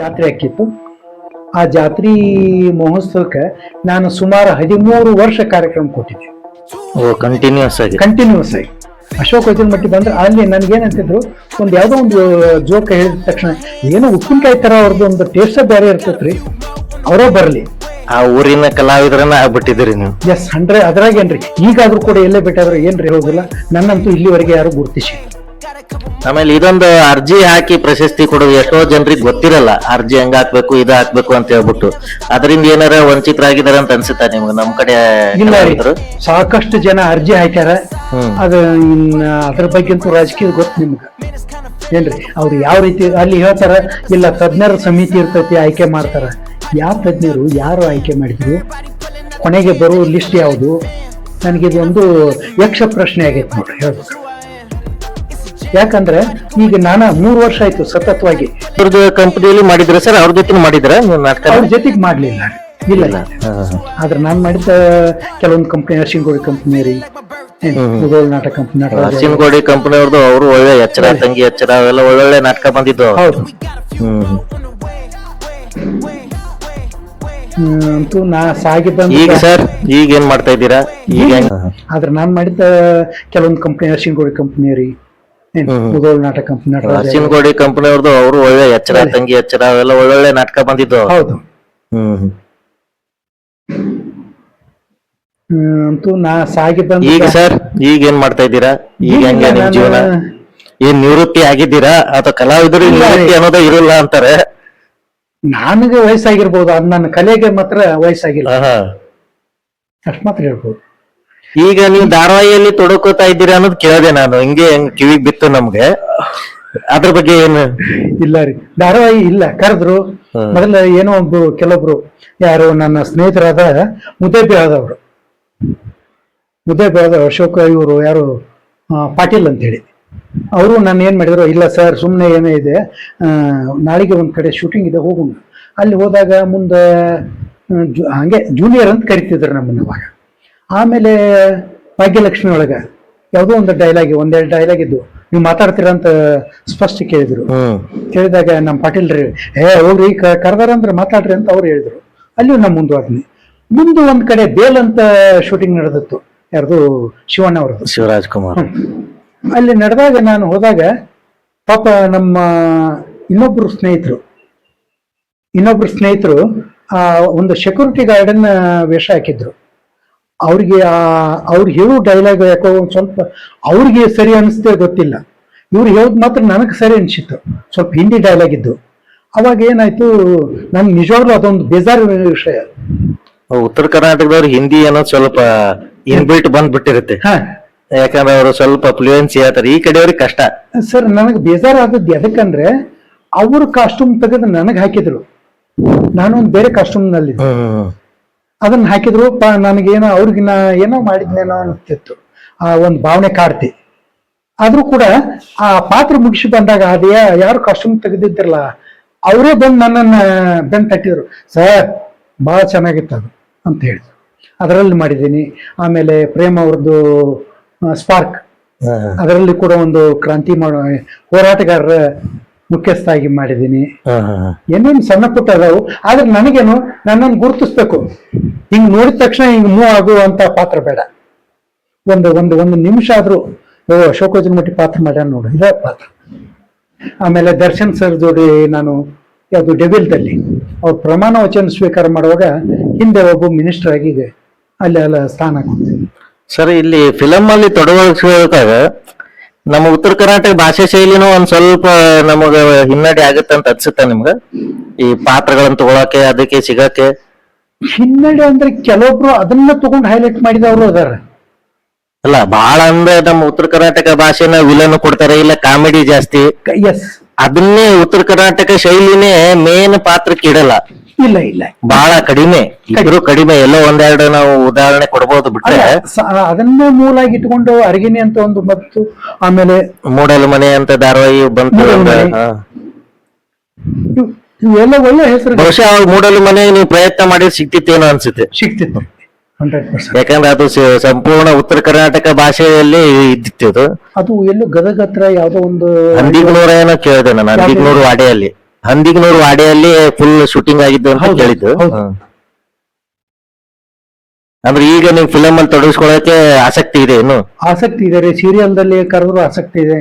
ಜಾತ್ರೆ ಆಕಿತ್ತು. ಆ ಜಾತ್ರಿ ಮಹೋತ್ಸವಕ್ಕೆ ನಾನು ಸುಮಾರು 13 ವರ್ಷ ಕಾರ್ಯಕ್ರಮ ಕೊಟ್ಟಿದ್ದೆ. ಕಂಟಿನ್ಯೂಸ್ ಆಗಿ ಅಶೋಕ್ ವಚನಮಟ್ಟಿ ಬಂದ್ರೆ ಅಲ್ಲಿ ನನ್ಗೇನಂತಿದ್ರು, ಒಂದು ಯಾವುದೋ ಒಂದು ಜೋಕ ಹೇಳಿದ ತಕ್ಷಣ ಏನೋ ಉಪ್ಪಿನಕಾಯಿ ತರ ಅವ್ರದ್ದು ಒಂದು ಟೇಸ್ಟ್ ಬೇರೆ ಇರ್ತೈತ್ರಿ, ಅವರೇ ಬರಲಿ ಆ ಊರಿನ ಕಲಾವಿದರನ್ನ ಆಗ್ಬಿಟ್ಟಿದ್ರಿ ನೀವು. ಎಸ್ 100 ಅದ್ರಾಗೇನ್ರಿ. ಈಗಾದ್ರೂ ಕೂಡ ಎಲ್ಲೇ ಬಿಟ್ಟಾದ್ರು ಏನ್ರಿ ಹೇಳೋದಿಲ್ಲ, ನನ್ನಂತೂ ಇಲ್ಲಿವರೆಗೆ ಯಾರು ಗುರುತಿಸಿ. ಆಮೇಲೆ ಇದೊಂದು ಅರ್ಜಿ ಹಾಕಿ ಪ್ರಶಸ್ತಿ ಕೊಡೋದು ಎಷ್ಟೋ ಜನರಿಗೆ ಗೊತ್ತಿರಲ್ಲ, ಅರ್ಜಿ ಹಂಗ ಹಾಕ್ಬೇಕು ಇದು ಹಾಕ್ಬೇಕು ಅಂತ ಹೇಳ್ಬಿಟ್ಟು. ಅದರಿಂದ ಏನಾರ ವಂಚಿತರಾಗಿದಾರ ಅಂತ ಅನ್ಸುತ್ತಾ ನಿಮ್ಗೆ? ನಮ್ ಕಡೆ ಸಾಕಷ್ಟು ಜನ ಅರ್ಜಿ ಹಾಕ್ಯಾರ. ಅದ ಅದ್ರ ಬಗ್ಗೆ ಅಂತೂ ರಾಜಕೀಯ ಗೊತ್ತು ನಿಮ್ಗೆ ಏನ್ರಿ. ಅವ್ರು ಯಾವ ರೀತಿ ಅಲ್ಲಿ ಹೇಳ್ತಾರ, ಇಲ್ಲ ತಜ್ಞರ ಸಮಿತಿ ಇರ್ತೈತಿ ಆಯ್ಕೆ ಮಾಡ್ತಾರ. ಯಾವ ತಜ್ಞರು ಯಾರು ಆಯ್ಕೆ ಮಾಡಿದ್ರು, ಕೊನೆಗೆ ಬರೋ ಲಿಸ್ಟ್ ಯಾವುದು? ನನಗಿದೊಂದು ಯಕ್ಷ ಪ್ರಶ್ನೆ ಆಗೈತೆ ನೋಡ್ರಿ ಹೇಳ್ಬೇಕು. ಯಾಕಂದ್ರೆ ಈಗ ನಾನು 3 ವರ್ಷ ಆಯ್ತು ಸತತವಾಗಿ ಅವ್ರದ್ದು ಕಂಪನಿಯಲ್ಲಿ ಮಾಡಿದ್ರ ಸರ್, ಅವ್ರ ಜೊತೆ ಮಾಡಿದ್ರ ನಾಟಕ? ಅವ್ರ ಜೊತೆಗೆ ಮಾಡ್ಲಿಲ್ಲ, ಇಲ್ಲ. ಆದ್ರೆ ನಾನ್ ಮಾಡಿದ ಕೆಲವೊಂದು ಕಂಪ್ನಿ, ಅರ್ಶಿನಗೋಡಿ ಕಂಪ್ನಿ ರೀ, ಮುಗೋಳ್ ನಾಟಕ ಕಂಪ್ನಿ, ಅರ್ಶಿನಗೋಡಿ ಕಂಪನಿ ಅವ್ರದ್ದು. ಅವರು ಒಳ್ಳೆ ಎಚ್ಚರ, ತಂಗಿ ಎಚ್ಚರ, ಅವೆಲ್ಲ ಒಳ್ಳೊಳ್ಳೆ ನಾಟಕ ಬಂದಿದ್ದು. ಹೌದು. ಅಂತೂ ನಾ ಸಾಗಿ ಬಂದ. ಈಗ ಸರ್ ಈಗ ಏನ್ ಮಾಡ್ತಾ ಇದ್ದೀರಾ ಈಗ? ಆದ್ರೆ ನಾನ್ ಮಾಡಿದ ಕೆಲವೊಂದು ಕಂಪ್ನಿ, ಅರ್ಶಿನಗೋಡಿ ಕಂಪ್ನಿ ರೀ, ಮುಗೋಳ್ ನಾಟಕ ಕಂಪ್ನಿ, ಅರ್ಶಿನಗೋಡಿ ಕಂಪನಿ ಅವ್ರದ್ದು. ಅವರು ಒಳ್ಳೆ ಎಚ್ಚರ, ತಂಗಿ ಎಚ್ಚರ, ಅವೆಲ್ಲ ಒಳ್ಳೊಳ್ಳೆ ನಾಟಕ ಬಂದಿದ್ದು. ಹೌದು. ಅಂತೂ ನಾ ಸಾಗಿ ಬಂದ. ಈಗ ಸರ್ ಈಗ ಏನ್ ಮಾಡ್ತಾ ಇದ್ದೀರಾ ಈಗ? ಹೆಂಗ ನಿಮ್ ಜೀವನ? ಏನ್ ನಿವೃತ್ತಿ ಆಗಿದ್ದೀರಾ ಅಥವಾ ಕಲಾವಿದರು ನಿವೃತ್ತಿ ಅನ್ನೋದೇ ಇರಲ್ಲ ಅಂತಾರೆ? ನನಗೆ ವಯಸ್ಸಾಗಿರ್ಬೋದು, ಅದು ನನ್ನ ಕಲೆಗೆ ಮಾತ್ರ ವಯಸ್ಸಾಗಿಲ್ಲ, ಅಷ್ಟು ಮಾತ್ರ ಹೇಳ್ಬೋದು. ಈಗ ನೀವು ಧಾರಾವಾಹಿಯಲ್ಲಿ ತೊಡಕೋತಾ ಇದ್ದೀರಾ ಅನ್ನೋದು ಕೇಳಿದೆ ನಾನು, ಹಿಂಗೆ ಕಿವಿಗ್ ಬಿತ್ತು ನಮ್ಗೆ. ಅದ್ರ ಬಗ್ಗೆ ಏನು? ಇಲ್ಲ ರೀ, ಧಾರಾವಾಹಿ ಇಲ್ಲ. ಕರೆದ್ರು ಮೊದಲ ಏನೋ ಕೆಲವೊಬ್ರು ಯಾರು ನನ್ನ ಸ್ನೇಹಿತರಾದ ಮುದ್ದೇಬಿಹಾದವರು, ಅಶೋಕ ಇವರು ಯಾರು ಪಾಟೀಲ್ ಅಂತೇಳಿ, ಅವರು ನಾನು ಏನ್ ಮಾಡಿದ್ರು, ಇಲ್ಲ ಸರ್ ಸುಮ್ಮನೆ ಏನೋ ಇದೆ, ನಾಳೆಗೆ ಒಂದ್ ಕಡೆ ಶೂಟಿಂಗ್ ಇದೆ ಹೋಗೋಣ. ಅಲ್ಲಿ ಹೋದಾಗ ಮುಂದೆ ಹಂಗೆ ಜೂನಿಯರ್ ಅಂತ ಕರಿತಿದ್ರು ನಮ್ಮನ್ನ ಅವಾಗ. ಆಮೇಲೆ ಭಾಗ್ಯಲಕ್ಷ್ಮಿ ಒಳಗ ಯಾವುದೋ ಒಂದು ಡೈಲಾಗ್, ಒಂದೆರಡು ಡೈಲಾಗ್ ಇದ್ದು, ನೀವು ಮಾತಾಡ್ತೀರಾ ಅಂತ ಸ್ಪಷ್ಟ ಕೇಳಿದ್ರು. ಕೇಳಿದಾಗ ನಮ್ಮ ಪಾಟೀಲ್ರಿ, ಹೋಗ್ರಿ ಕರ್ದಾರಂದ್ರೆ ಮಾತಾಡ್ರಿ ಅಂತ ಅವ್ರು ಹೇಳಿದ್ರು. ಅಲ್ಲಿಯೂ ನಾ ಮುಂದುವರ್ದ್ನಿ. ಮುಂದೆ ಒಂದ್ ಕಡೆ ಬೇಲ್ ಅಂತ ಶೂಟಿಂಗ್ ನಡೆದಿತ್ತು, ಯಾರ್ದು ಶಿವಣ್ಣ ಅವ್ರದ್ದು, ಶಿವರಾಜ್ ಕುಮಾರ್. ಅಲ್ಲಿ ನಡೆದಾಗ ನಾನು ಹೋದಾಗ ಪಾಪ ನಮ್ಮ ಇನ್ನೊಬ್ರು ಸ್ನೇಹಿತರು ಒಂದು ಸೆಕ್ಯೂರಿಟಿ ಗಾರ್ಡನ್ ವೇಷ ಹಾಕಿದ್ರು. ಅವ್ರಿಗೆ ಹೇಳೋ ಡೈಲಾಗ್ ಯಾಕೋ ಒಂದ್ ಸ್ವಲ್ಪ ಅವ್ರಿಗೆ ಸರಿ ಅನಿಸ್ತೇ ಗೊತ್ತಿಲ್ಲ, ಇವ್ರು ಹೇಳೋದು ಮಾತ್ರ ನನಗೆ ಸರಿ ಅನಿಸಿತ್ತು. ಸ್ವಲ್ಪ ಹಿಂದಿ ಡೈಲಾಗ್ ಇದ್ದು. ಅವಾಗ ಏನಾಯ್ತು, ನನ್ಗೆ ನಿಜವಾಗ್ಲೂ ಅದೊಂದು ಬೇಜಾರು ವಿಷಯ. ಉತ್ತರ ಕರ್ನಾಟಕದವ್ರು ಹಿಂದಿ ಅನ್ನೋದು ಸ್ವಲ್ಪ ಇನ್ಬಿಲ್ಟ್ ಬಂದ್ಬಿಟ್ಟಿರುತ್ತೆ, ಯಾಕಂದ್ರೆ ಅವರು ಸ್ವಲ್ಪ ಫ್ಲೂಯೆನ್ಸಿ ಹೇಳ್ತಾರೆ. ಈ ಕಡೆಯವ್ರಿಗೆ ಕಷ್ಟ ಸರ್. ನನಗೆ ಬೇಜಾರಾದದ್ದು ಎದಕ್ಕಂದ್ರೆ, ಅವ್ರ ಕಾಸ್ಟ್ಯೂಮ್ ತೆಗೆದು ನನಗೆ ಹಾಕಿದ್ರು, ನಾನೊಂದು ಬೇರೆ ಕಾಸ್ಟ್ಯೂಮ್ ನಲ್ಲಿ ಅದನ್ನ ಹಾಕಿದ್ರು. ನನಗೇನೋ ಅವ್ರಿಗೆ ನಾ ಏನೋ ಮಾಡಿದ್ನೇನೋ ಅನಿಸ್ತಿತ್ತು, ಆ ಒಂದು ಭಾವನೆ ಕಾಡ್ತಿ. ಆದ್ರೂ ಕೂಡ ಆ ಪಾತ್ರ ಮುಗಿಸಿ ಬಂದಾಗ ಅದೇ ಯಾರು ಕಾಸ್ಟ್ಯೂಮ್ ತೆಗೆದಿದ್ರಲ್ಲ ಅವರೇ ಬಂದು ನನ್ನನ್ನ ಬೆನ್ ತಟ್ಟಿದ್ರು, ಸರ್ ಬಹಳ ಚೆನ್ನಾಗಿತ್ತು ಅದು ಅಂತ ಹೇಳಿದ್ರು. ಅದರಲ್ಲಿ ಮಾಡಿದ್ದೀನಿ. ಆಮೇಲೆ ಪ್ರೇಮ್ ಅವ್ರದ್ದು ಸ್ಪಾರ್ಕ್, ಅದರಲ್ಲಿ ಕೂಡ ಒಂದು ಕ್ರಾಂತಿ ಹೋರಾಟಗಾರರ ಮುಖ್ಯಸ್ಥ ಆಗಿ ಮಾಡಿದ್ದೀನಿ. ಏನೇನು ಸಣ್ಣ ಪುಟ್ಟ ಅದಾವು. ಆದ್ರೆ ನನಗೇನು, ನನ್ನನ್ನು ಗುರುತಿಸ್ಬೇಕು, ಹಿಂಗ್ ನೋಡಿದ ತಕ್ಷಣ ಹಿಂಗ್ ಮೂವ್ ಆಗುವಂತ ಪಾತ್ರ ಬೇಡ. ಒಂದು ನಿಮಿಷ ಆದ್ರೂ ಅಶೋಕ್ ವಚನಮಟ್ಟಿ ಪಾತ್ರ ಮಾಡ್ಯಾನ ನೋಡು, ಇದೇ ಪಾತ್ರ. ಆಮೇಲೆ ದರ್ಶನ್ ಸರ್ ಜೋಡಿ ನಾನು ಯಾವುದು ಡೆವಿಲ್ದಲ್ಲಿ ಅವ್ರು ಪ್ರಮಾಣ ವಚನ ಸ್ವೀಕಾರ ಮಾಡುವಾಗ ಹಿಂದೆ ಒಬ್ಬ ಮಿನಿಸ್ಟರ್ ಆಗಿ ಅಲ್ಲಿ ಸ್ಥಾನ ಕೊಡ್ತೀನಿ. ಸರ್, ಇಲ್ಲಿ ಫಿಲಮ್ ಅಲ್ಲಿ ತೊಡಗಿಸಿದಾಗ ನಮ್ಮ ಉತ್ತರ ಕರ್ನಾಟಕ ಭಾಷೆ ಶೈಲಿನೂ ಒಂದ್ ಸ್ವಲ್ಪ ನಮಗ ಹಿನ್ನಡೆ ಆಗತ್ತೆ ಅಂತ ಅನ್ಸುತ್ತೆ ನಿಮ್ಗ? ಈ ಪಾತ್ರಗಳನ್ನ ತಗೊಳಕ್ಕೆ, ಅದಕ್ಕೆ ಸಿಗಕ್ಕೆ ಹಿನ್ನಡೆ ಅಂದ್ರೆ ಕೆಲವೊಬ್ರು ಅದನ್ನ ತಗೊಂಡು ಹೈಲೈಟ್ ಮಾಡಿದವರು ಅದಾರ. ಅಲ್ಲ, ಬಹಳ ಅಂದ್ರೆ ನಮ್ಮ ಉತ್ತರ ಕರ್ನಾಟಕ ಭಾಷೆನ ವಿಲನ್ ಕೊಡ್ತಾರೆ, ಇಲ್ಲ ಕಾಮಿಡಿ ಜಾಸ್ತಿ. ಎಸ್, ಅದನ್ನೇ ಉತ್ತರ ಕರ್ನಾಟಕ ಶೈಲಿನೇ ಮೇನ್ ಪಾತ್ರಕ್ಕೆ ಇಡಲ್ಲ. ಇಲ್ಲ, ಬಹಳ ಕಡಿಮೆ, ಇದ್ರು ಕಡಿಮೆ. ಎಲ್ಲೋ ಒಂದೆರಡು ನಾವು ಉದಾಹರಣೆ ಕೊಡ್ಬೋದು ಬಿಟ್ರೆ, ಅದನ್ನೇ ಮೂಲಾಗಿ ಇಟ್ಕೊಂಡು ಅರಗಿನಿ ಅಂತ ಒಂದು ಮತ್ತು ಆಮೇಲೆ ಮೂಡಲ ಮನೆ ಅಂತ ಧಾರಾವಾಹಿ ಬಂತು. ಇವೆಲ್ಲ ಒಳ್ಳೆ ಹೆಸರು. ಬಹುಶಃ ಅವಾಗ ಮೂಡಲ ಮನೆ ನೀವು ಪ್ರಯತ್ನ ಮಾಡಿದ್ರೆ ಸಿಕ್ತಿತ್ತೇನೋ ಅನ್ಸುತ್ತೆ. ಸಿಕ್ತಿತ್ತು 100%. ಯಾಕಂದ್ರೆ ಅದು ಸಂಪೂರ್ಣ ಉತ್ತರ ಕರ್ನಾಟಕ ಭಾಷೆಯಲ್ಲಿ ಇದ್ದಿತ್ತು. ಅದು ಎಲ್ಲೋ ಗದಗ ಹತ್ರ ಯಾವ್ದೋ ಒಂದು ಹಂದಿಗ್ನೂರ ಏನೋ ಕೇಳಿದೆ ನಾನು, ಹಂದಿಗ್ನೂರು ವಾಡೆಯಲ್ಲಿ. ಹಂದಿಗನೂರು ವಾಡಿಯಲ್ಲಿ ಫುಲ್ ಶೂಟಿಂಗ್ ಆಗಿದ್ದು ಅಂತ ಹೌದು, ಕೇಳಿದ್ದು. ಹೌದು. ಹ್ಮ್. ಅಂದ್ರೆ ಈಗ ನೀವು ಫಿಲಮ್ ಅಲ್ಲಿ ತೊಡಗಿಸ್ಕೊಳ್ಳೋಕೆ ಆಸಕ್ತಿ ಇದೆ ಏನು? ಆಸಕ್ತಿ ಇದೆ ರೀ, ಸೀರಿಯಲ್ದಲ್ಲಿ ಕರೆದ್ರು ಆಸಕ್ತಿ ಇದೆ.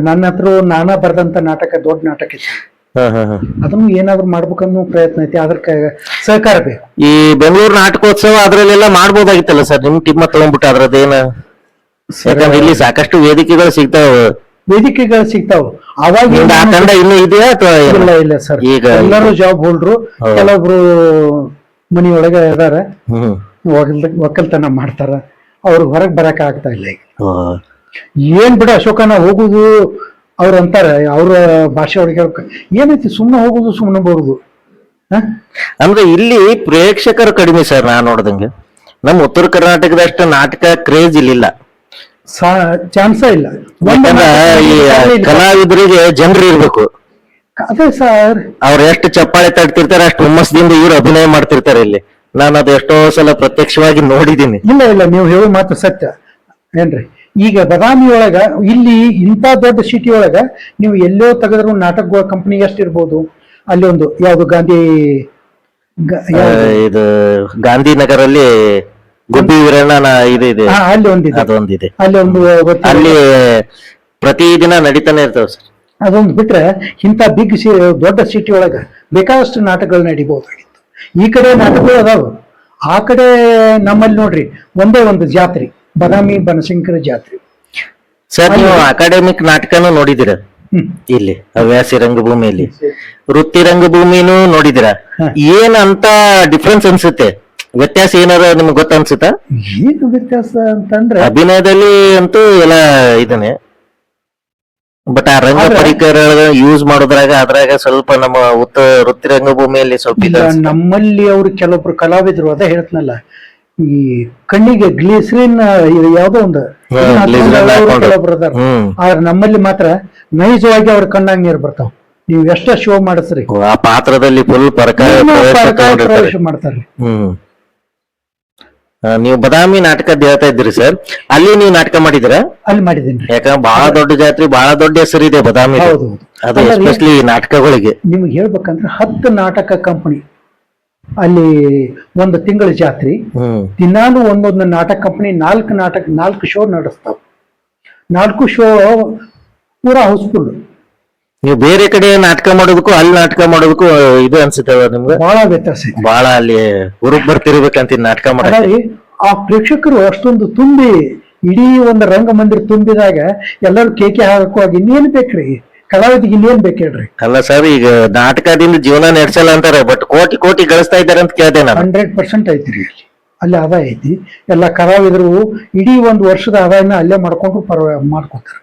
ನನ್ನ ಹತ್ರ ನಾನಾ ಬರೆದಂತ ನಾಟಕ, ದೊಡ್ಡ ನಾಟಕ ಇತ್ತು, ಅದನ್ನು ಏನಾದ್ರು ಮಾಡ್ಬೇಕನ್ನೋ ಪ್ರಯತ್ನ ಐತಿ. ಅದ್ರ ಸಹಕಾರ ಬೇಕು. ಈ ಬೆಂಗಳೂರು ನಾಟಕೋತ್ಸವ ಅದ್ರಲ್ಲೆಲ್ಲ ಮಾಡ್ಬೋದಾಗಿತ್ತಲ್ಲ ಸರ್, ನಿಮ್ ಟಿಮ್ಮ ತಗೊಂಡ್ಬಿಟ್ಟು ಅದ್ರದ್ದೇನ? ಯಾಕಂದ್ರೆ ಇಲ್ಲಿ ಸಾಕಷ್ಟು ವೇದಿಕೆಗಳು ಸಿಗ್ತಾವ. ವೇದಿಕೆಗಳು ಸಿಗ್ತಾವ. ಅವಾಗ ನಿಮ್ದು ಆ ತಂಡ ಇನ್ನೂ ಇದೆಯಾ ಅಥವಾ ಏನು? ಇಲ್ಲ ಇಲ್ಲ ಸರ್, ಈಗ ಎಲ್ಲರೂ ಜಾಬ್ ಹೋಲ್ಡ್ರು, ಹೌದು. ಕೆಲವೊಬ್ರು ಮನೆಯೊಳಗೆ ಇದಾರ, ಹ್ಮ್. ಒಕ್ಕಲ್ತನ ಮಾಡ್ತಾರ, ಅವ್ರಿಗೆ ಹೊರಗೆ ಬರಕ್ ಆಗ್ತಾ ಇಲ್ಲ ಈಗ. ಹ್ಮ್. ಏನ್ ಬಿಡ ಅಶೋಕನ ಹೋಗುದು, ಅವ್ರು ಅಂತಾರೆ ಅವ್ರ ಭಾಷೆ ಒಳಗೆ ಏನೈತಿ, ಸುಮ್ಮನೆ ಹೋಗುದು ಸುಮ್ಮನೆ ಬರುದು. ಅಂದ್ರೆ ಇಲ್ಲಿ ಪ್ರೇಕ್ಷಕರು ಕಡಿಮೆ ಸರ್, ನಾನ್ ನೋಡ್ದಂಗೆ. ನಮ್ಮ ಉತ್ತರ ಕರ್ನಾಟಕದಷ್ಟು ನಾಟಕ ಕ್ರೇಜ್ ಇಲ್ಲಿಲ್ಲ. ಚಾನ್ಸ ಇಲ್ಲ. ಯಾಕಂದ್ರ ಈ ಕಲಾವಿದರಿಗೆ ಜನರು ಇರ್ಬೇಕು. ಅದೇ ಸರ್, ಅವ್ರು ಎಷ್ಟು ಚಪ್ಪಾಳೆ ತಡ್ತಿರ್ತಾರೆ ಅಷ್ಟು ಹುಮ್ಮಸ್ದಿಂದ ಇವ್ರು ಅಭಿನಯ ಮಾಡ್ತಿರ್ತಾರೆ ಇಲ್ಲಿ. ನಾನು ಅದು ಎಷ್ಟೋ ಸಲ ಪ್ರತ್ಯಕ್ಷವಾಗಿ ನೋಡಿದ್ದೀನಿ. ಇಲ್ಲ ಇಲ್ಲ, ನೀವು ಹೇಳೋ ಮಾತು ಸತ್ಯ ಏನ್ರಿ. ಈಗ ಬದಾಮಿ ಒಳಗ, ಇಲ್ಲಿ ಇಂಥ ದೊಡ್ಡ ಸಿಟಿ ಒಳಗ ನೀವು ಎಲ್ಲೋ ತೆಗೆದ್ರು ನಾಟಕ ಕಂಪನಿ ಎಷ್ಟಿರ್ಬೋದು. ಅಲ್ಲಿ ಒಂದು ಯಾವ್ದು ಗಾಂಧಿ ಇದು ಗಾಂಧಿನಗರಲ್ಲಿ ಗುಬ್ಬಿ ವೀರಣ್ಣ ಇದು ಇದೆ, ಅಲ್ಲಿ ಒಂದಿದೆ, ಅದೊಂದಿದೆ. ಅಲ್ಲಿ ಒಂದು ಅಲ್ಲಿ ಪ್ರತಿದಿನ ನಡೀತಾನೆ ಇರ್ತಾವ ಸರ್. ಅದೊಂದು ಬಿಟ್ರೆ ಇಂಥ ಬಿಗ್ ದೊಡ್ಡ ಸಿಟಿ ಒಳಗ ಬೇಕಾದಷ್ಟು ನಾಟಕಗಳು ನಡಿಬಹುದಾಗಿತ್ತು. ಈ ಕಡೆ ನಾಟಕಗಳು ಅದಾವ, ಆ ಕಡೆ ನಮ್ಮಲ್ಲಿ ನೋಡ್ರಿ ಒಂದೇ ಒಂದು ಜಾತ್ರೆ, ಬದಾಮಿ ಬನಶಂಕರ ಜಾತ್ರೆ. ಸರ್ ನೀವು ಅಕಾಡೆಮಿಕ್ ನಾಟಕನೂ ನೋಡಿದಿರ ಇಲ್ಲಿ ಹವ್ಯಾಸಿ ರಂಗಭೂಮಿಯಲ್ಲಿ, ವೃತ್ತಿ ರಂಗಭೂಮಿನೂ ನೋಡಿದಿರ? ಏನಂತ ಡಿಫ್ರೆನ್ಸ್ ಅನ್ಸುತ್ತೆ, ವ್ಯತ್ಯಾಸ ಏನಾರ ನಿಮ್ಗೆ ಗೊತ್ತ ಅನ್ಸುತ್ತಾ? ಏನು ವ್ಯತ್ಯಾಸ ಅಂತಂದ್ರೆ ಅಭಿನಯದಲ್ಲಿ ಅಂತೂ ಎಲ್ಲ ಇದನ್ನೇ, ಬಟ್ ಆ ರಂಗ ಪರಿಕರಗಳ ಯೂಸ್ ಮಾಡೋದ್ರಾಗ ಅದ್ರಾಗ ಸ್ವಲ್ಪ ನಮ್ಮ ವೃತ್ತಿ ರಂಗಭೂಮಿಯಲ್ಲಿ ಸ್ವಲ್ಪ ಇಲ್ಲ, ನಮ್ಮಲ್ಲಿ ಅವ್ರು ಕೆಲವೊಬ್ರು ಕಲಾವಿದರು ಅದೇ ಹೇಳ್ತನಲ್ಲ, ಈ ಕಣ್ಣಿಗೆ ಗ್ಲಿಸರಿನ್ ಯಾವ್ದೋ ಒಂದು ಕೆಲವೊಬ್ರು ಅದಾರ. ಆದ್ರೆ ನಮ್ಮಲ್ಲಿ ಮಾತ್ರ ನೈಜವಾಗಿ ಅವ್ರ ಕಣ್ಣಾಗ ನೀರು ಬರ್ತಾವ. ನೀವು ಎಷ್ಟ ಶೋ ಮಾಡಿಸ್ರಿ, ಆ ಪಾತ್ರದಲ್ಲಿ ಫುಲ್ ಪ್ರವೇಶ ಮಾಡ್ತಾರ್ರಿ. ನೀವು ಬದಾಮಿ ನಾಟಕ ಹೇಳ್ತಾ ಇದ್ರಿ ಸರ್, ಅಲ್ಲಿ ನೀವು ನಾಟಕ ಮಾಡಿದಿರ? ಅಲ್ಲಿ ಮಾಡಿದ್ದೀನಿ. ಯಾಕಂದ್ರೆ ಬಹಳ ದೊಡ್ಡ ಜಾತ್ರೆ, ಬಹಳ ದೊಡ್ಡ ಹೆಸರಿದೆ ಬದಾಮಿ. ಹೌದು, ಅದು ಎಸ್ಪೆಷಲಿ ನಾಟಕಗಳಿಗೆ. ನಿಮ್ಗೆ ಹೇಳ್ಬೇಕಂದ್ರೆ 10 ನಾಟಕ ಕಂಪನಿ ಅಲ್ಲಿ, ಒಂದು ತಿಂಗಳ ಜಾತ್ರೆ, ದಿನಾಲು ಒಂದೊಂದು ನಾಟಕ ಕಂಪನಿ 4 ಶೋ ನಡೆಸ್ತಾವ. 4 ಶೋ ಪೂರಾ ಹೌಸ್ಫುಲ್. ನೀವು ಬೇರೆ ಕಡೆ ನಾಟಕ ಮಾಡೋದಕ್ಕೂ ಅಲ್ಲಿ ನಾಟಕ ಮಾಡೋದಕ್ಕೂ ಇದು ಅನ್ಸುತ್ತೆ ನಿಮ್ಗೆ? ಬಹಳ ವ್ಯತ್ಯಾಸ ಇದೆ. ಬಹಳ ಅಲ್ಲಿ ಹುರುಪ್ ಬರ್ತಿರ್ಬೇಕಂತ ನಾಟಕ ಮಾಡಿ ಆ ಪ್ರೇಕ್ಷಕರು ಅಷ್ಟೊಂದು ತುಂಬಿ, ಇಡೀ ಒಂದು ರಂಗಮಂದಿರ ತುಂಬಿದಾಗ ಎಲ್ಲರೂ ಕೇಕೆ ಹಾಕುವಾಗ ಇನ್ನೇನ್ ಬೇಕ್ರಿ ಕಲಾವಿದಿಗೆ, ಇನ್ನೇನ್ ಬೇಕು ಹೇಳ್ರಿ? ಅಲ್ಲ ಸರ್, ಈಗ ನಾಟಕದಿಂದ ಜೀವನ ನಡೆಸಲ್ಲ ಅಂತಾರೆ, ಬಟ್ ಕೋಟಿ ಕೋಟಿ ಗಳಿಸ್ತಾ ಇದ್ದಾರೆ ಅಂತ ಕೇಳ್ದೆ ನಾನು. 100% ಐತ್ರಿ ಅಲ್ಲಿ ಆದಾಯ ಐತಿ. ಎಲ್ಲ ಕಲಾವಿದರು ಇಡೀ ಒಂದು ವರ್ಷದ ಆದಾಯನ ಅಲ್ಲೇ ಮಾಡ್ಕೊಂಡು ಮಾಡ್ಕೊತಾರೆ.